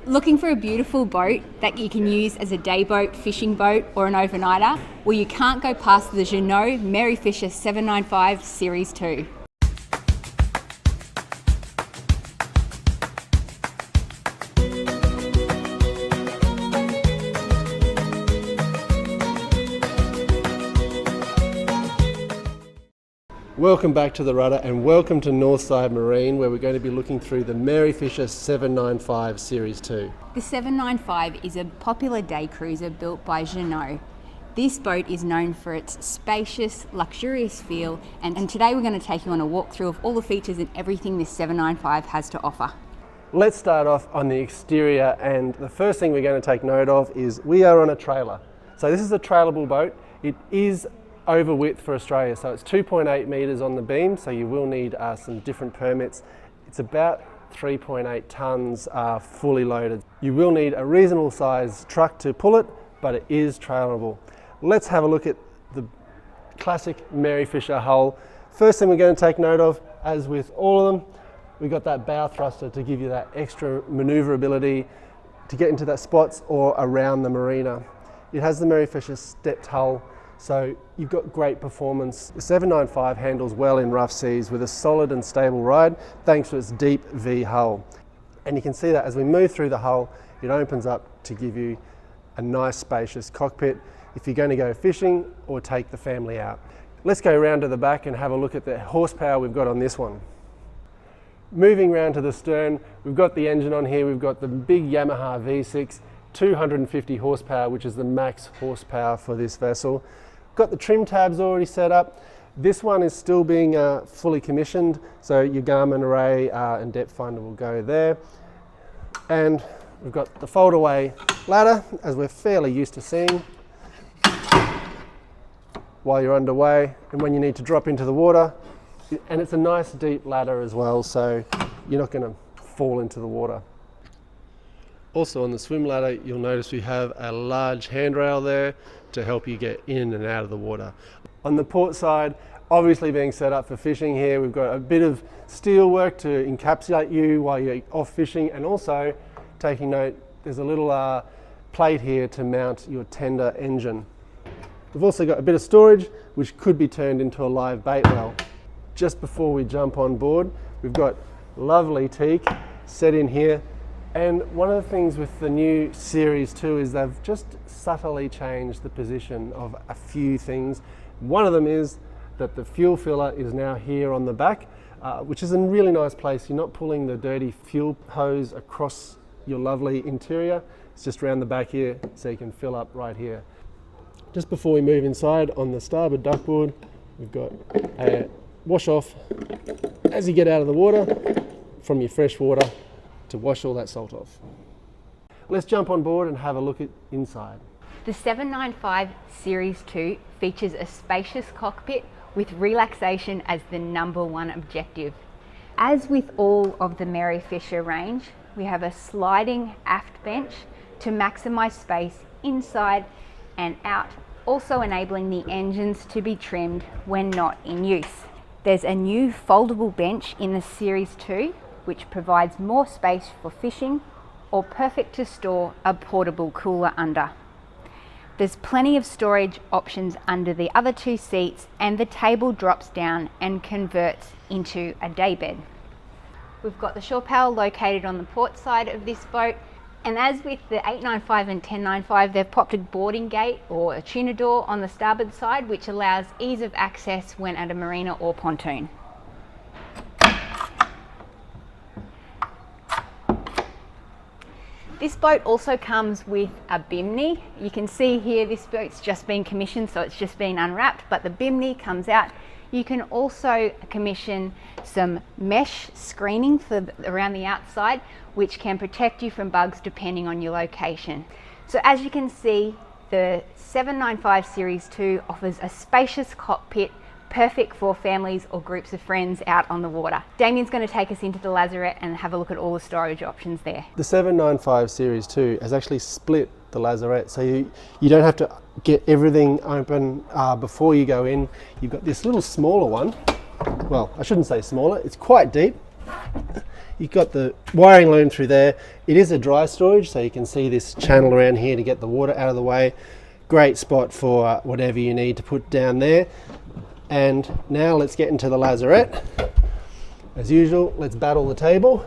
Looking for a beautiful boat that you can use as a day boat, fishing boat or an overnighter? Well, you can't go past the Jeanneau Merry Fisher 795 Series 2. Welcome back to the rudder and welcome to Northside Marine, where we're going to be looking through the Merry Fisher 795 Series 2. The 795 is a popular day cruiser built by Jeanneau. This boat is known for its spacious, luxurious feel, and today we're going to take you on a walkthrough of all the features and everything this 795 has to offer. Let's start off on the exterior, and the first thing we're going to take note of is we are on a trailer. So this is a trailable boat. It is over width for Australia, so it's 2.8 metres on the beam, so you will need some different permits. It's about 3.8 tonnes fully loaded. You will need a reasonable size truck to pull it, but it is trailable. Let's have a look at the classic Merry Fisher hull. First thing we're going to take note of, as with all of them, we've got that bow thruster to give you that extra manoeuvrability to get into that spots or around the marina. It has the Merry Fisher stepped hull, so you've got great performance. The 795 handles well in rough seas with a solid and stable ride thanks to its deep V hull. And you can see that as we move through the hull, it opens up to give you a nice spacious cockpit if you're going to go fishing or take the family out. Let's go around to the back and have a look at the horsepower we've got on this one. Moving round to the stern, we've got the engine on here. We've got the big Yamaha V6, 250 horsepower, which is the max horsepower for this vessel. Got the trim tabs already set up. This one is still being fully commissioned, so your Garmin array and depth finder will go there. And we've got the fold-away ladder, as we're fairly used to seeing, while you're underway and when you need to drop into the water. And it's a nice deep ladder as well, so you're not going to fall into the water. Also on the swim ladder, you'll notice we have a large handrail there to help you get in and out of the water. On the port side, obviously being set up for fishing here, we've got a bit of steel work to encapsulate you while you're off fishing, and also taking note, there's a little plate here to mount your tender engine. We've also got a bit of storage which could be turned into a live bait well. Just before we jump on board, we've got lovely teak set in here. And one of the things with the new Series 2 is they've just subtly changed the position of a few things. One of them is that the fuel filler is now here on the back, which is a really nice place. You're not pulling the dirty fuel hose across your lovely interior. It's just around the back here, so you can fill up right here. Just before we move inside, on the starboard duckboard, we've got a wash off as you get out of the water from your fresh water, to wash all that salt off. Let's jump on board and have a look at inside. The 795 Series 2 features a spacious cockpit with relaxation as the #1 objective. As with all of the Merry Fisher range, we have a sliding aft bench to maximise space inside and out, also enabling the engines to be trimmed when not in use. There's a new foldable bench in the Series 2 which provides more space for fishing, or perfect to store a portable cooler under. There's plenty of storage options under the other two seats, and the table drops down and converts into a daybed. We've got the shore power located on the port side of this boat, and as with the 895 and 1095, they've popped a boarding gate or a tuna door on the starboard side, which allows ease of access when at a marina or pontoon. This boat also comes with a bimini. You can see here this boat's just been commissioned, so it's just been unwrapped, but the bimini comes out. You can also commission some mesh screening for around the outside, which can protect you from bugs depending on your location. So as you can see, the 795 Series 2 offers a spacious cockpit, perfect for families or groups of friends out on the water. Damian's going to take us into the Lazerette and have a look at all the storage options there. The 795 Series 2 has actually split the Lazerette, so you don't have to get everything open before you go in. You've got this little smaller one. Well, I shouldn't say smaller, it's quite deep. You've got the wiring loom through there. It is a dry storage, so you can see this channel around here to get the water out of the way. Great spot for whatever you need to put down there. And now let's get into the lazarette. As usual, let's battle the table.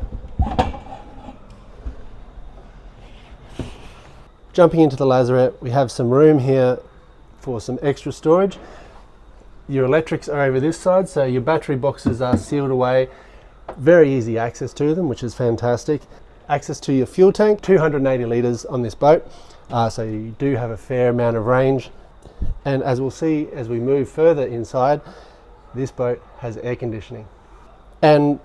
Jumping into the lazarette, we have some room here for some extra storage. Your electrics are over this side, so your battery boxes are sealed away. Very easy access to them, which is fantastic. Access to your fuel tank, 280 litres on this boat, so you do have a fair amount of range. And as we'll see as we move further inside, this boat has air conditioning. And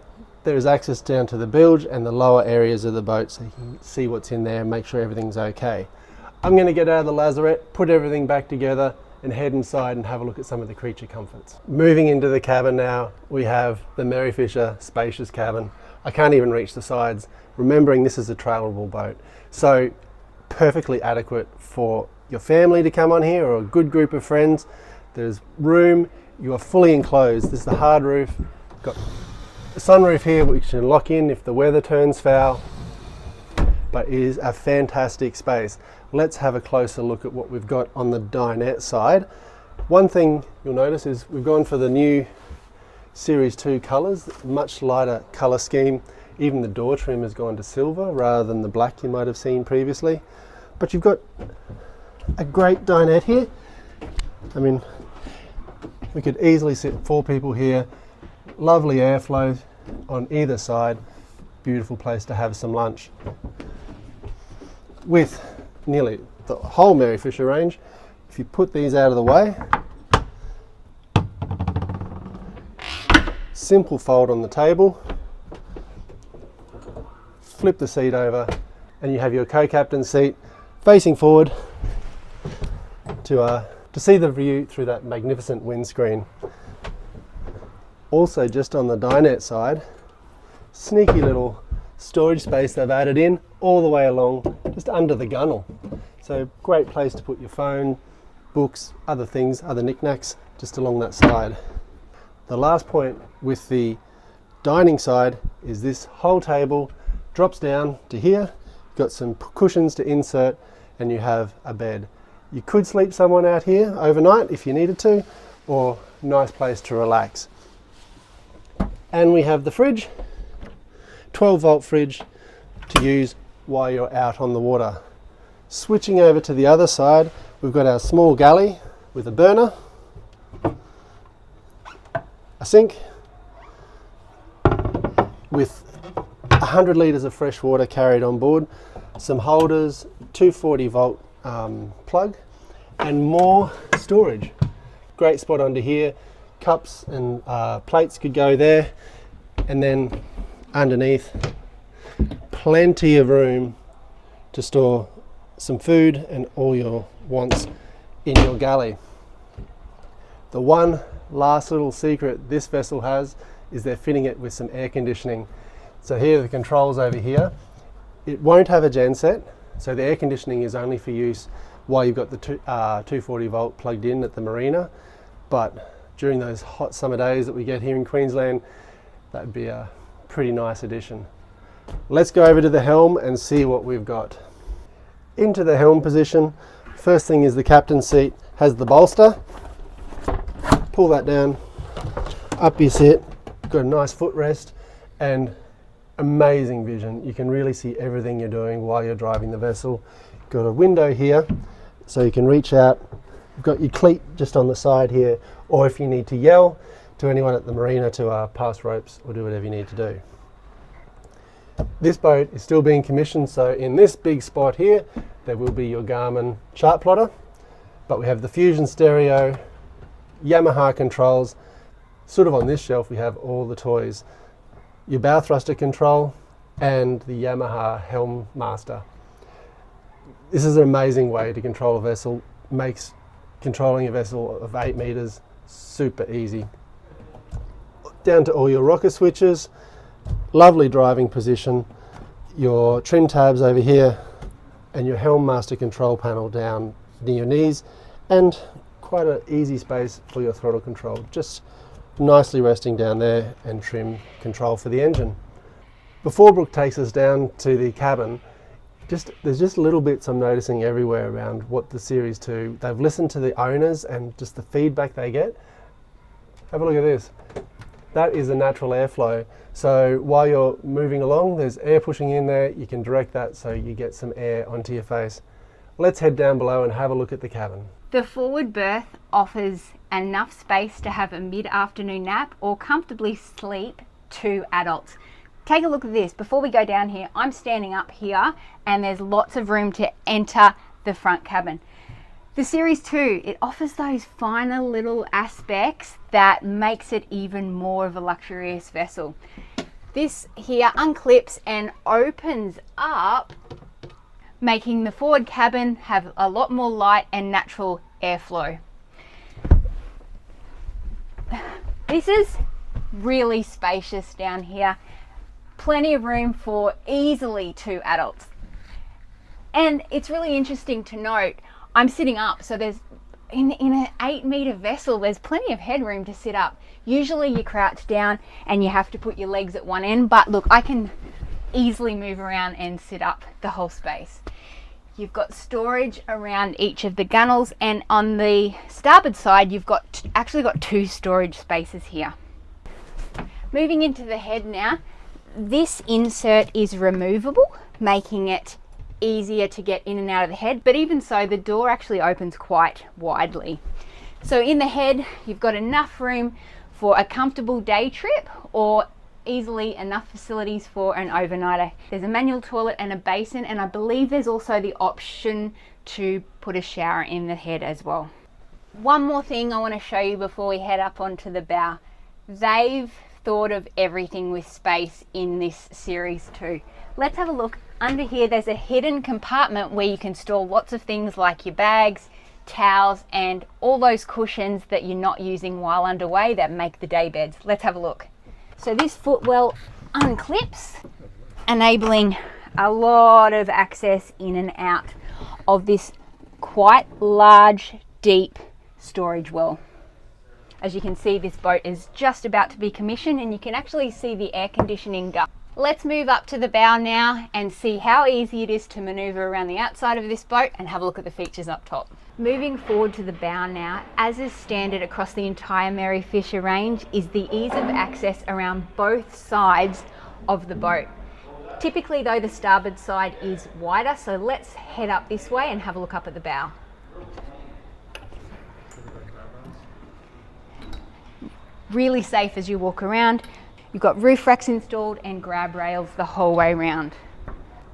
there is access down to the bilge and the lower areas of the boat, so you can see what's in there and make sure everything's okay. I'm going to get out of the lazarette, put everything back together, and head inside and have a look at some of the creature comforts. Moving into the cabin now, we have the Merry Fisher spacious cabin. I can't even reach the sides, remembering this is a trailable boat. So perfectly adequate for your family to come on here or a good group of friends. There's room, you are fully enclosed. This is the hard roof. Got a sunroof here which you can lock in if the weather turns foul, but it is a fantastic space. Let's have a closer look at what we've got on the dinette side. One thing you'll notice is we've gone for the new Series 2 colours, much lighter colour scheme. Even the door trim has gone to silver rather than the black you might have seen previously. But you've got a great dinette here. I mean, we could easily sit 4 people here. Lovely airflow on either side. Beautiful place to have some lunch. With nearly the whole Merry Fisher range, if you put these out of the way, simple fold on the table, flip the seat over, and you have your co-captain seat facing forward to see the view through that magnificent windscreen. Also, just on the dinette side, sneaky little storage space they've added in all the way along, just under the gunnel. So great place to put your phone, books, other things, other knickknacks, just along that side. The last point with the dining side is this whole table drops down to here. You've got some cushions to insert, and you have a bed. You could sleep someone out here overnight if you needed to, or nice place to relax. And we have the fridge, 12-volt fridge to use while you're out on the water. Switching over to the other side, we've got our small galley with a burner, a sink with 100 litres of fresh water carried on board, some holders, 240-volt plug, and more storage. Great spot under here. Cups and plates could go there, and then underneath, plenty of room to store some food and all your wants in your galley. The one last little secret this vessel has is they're fitting it with some air conditioning. So here are the controls over here. It won't have a genset, so the air conditioning is only for use while you've got the 240 volt plugged in at the marina. But during those hot summer days that we get here in Queensland, that would be a pretty nice addition. Let's go over to the helm and see what we've got. Into the helm position, first thing is the captain's seat has the bolster. Pull that down, up you sit, got a nice footrest and amazing vision. You can really see everything you're doing while you're driving the vessel. Got a window here so you can reach out. You've got your cleat just on the side here, or if you need to yell to anyone at the marina to pass ropes or do whatever you need to do. This boat is still being commissioned, so in this big spot here there will be your Garmin chart plotter, but we have the Fusion stereo, Yamaha controls. Sort of on this shelf we have all the toys, your bow thruster control and the Yamaha helm master. This is an amazing way to control a vessel, makes controlling a vessel of 8 meters super easy. Down to all your rocker switches, lovely driving position, your trim tabs over here and your helm master control panel down near your knees, and quite an easy space for your throttle control, just nicely resting down there, and trim control for the engine. Before Brooke takes us down to the cabin, there's just little bits I'm noticing everywhere around what the Series 2, they've listened to the owners and just the feedback they get. Have a look at this. That is a natural airflow. So while you're moving along, there's air pushing in there. You can direct that so you get some air onto your face. Let's head down below and have a look at the cabin. The forward berth offers enough space to have a mid-afternoon nap or comfortably sleep 2 adults. Take a look at this. Before we go down here, I'm standing up here and there's lots of room to enter the front cabin. The Series 2, it offers those finer little aspects that makes it even more of a luxurious vessel. This here unclips and opens up, making the forward cabin have a lot more light and natural airflow. This is really spacious down here. Plenty of room for easily 2 adults. And it's really interesting to note, I'm sitting up, so there's in an 8-meter vessel, there's plenty of headroom to sit up. Usually you crouch down and you have to put your legs at one end, but look, I can easily move around and sit up the whole space. You've got storage around each of the gunnels, and on the starboard side you've actually got 2 storage spaces here. Moving into the head now, this insert is removable, making it easier to get in and out of the head, but even so, the door actually opens quite widely. So in the head, you've got enough room for a comfortable day trip or easily enough facilities for an overnighter. There's a manual toilet and a basin, and I believe there's also the option to put a shower in the head as well. One more thing I want to show you before we head up onto the bow. They've thought of everything with space in this Series 2. Let's have a look. Under here there's a hidden compartment where you can store lots of things like your bags, towels, and all those cushions that you're not using while underway that make the day beds. Let's have a look. So this footwell unclips, enabling a lot of access in and out of this quite large, deep storage well. As you can see, this boat is just about to be commissioned, and you can actually see the air conditioning duct. Let's move up to the bow now and see how easy it is to maneuver around the outside of this boat and have a look at the features up top. Moving forward to the bow now, as is standard across the entire Merry Fisher range, is the ease of access around both sides of the boat. Typically though, the starboard side is wider, so let's head up this way and have a look up at the bow. Really safe as you walk around. You've got roof racks installed and grab rails the whole way around.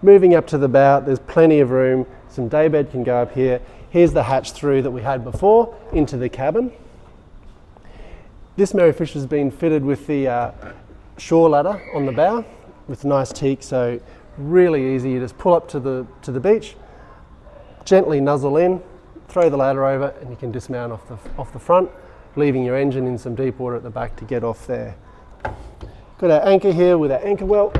Moving up to the bow, there's plenty of room. Some daybed can go up here. Here's the hatch through that we had before into the cabin. This Merry Fisher's been fitted with the shore ladder on the bow with a nice teak, so really easy. You just pull up to the beach, gently nuzzle in, throw the ladder over, and you can dismount off the front, leaving your engine in some deep water at the back to get off there. Got our anchor here with our anchor well.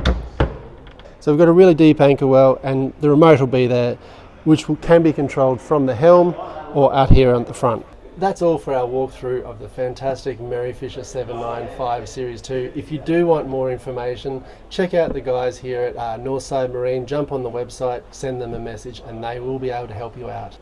So we've got a really deep anchor well, and the remote will be there, which can be controlled from the helm or out here at the front. That's all for our walkthrough of the fantastic Merry Fisher 795 Series 2. If you do want more information, check out the guys here at Northside Marine. Jump on the website, send them a message, and they will be able to help you out.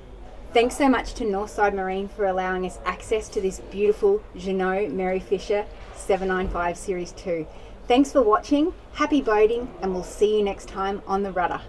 Thanks so much to Northside Marine for allowing us access to this beautiful Jeanneau Merry Fisher 795 Series 2. Thanks for watching, happy boating, and we'll see you next time on the rudder.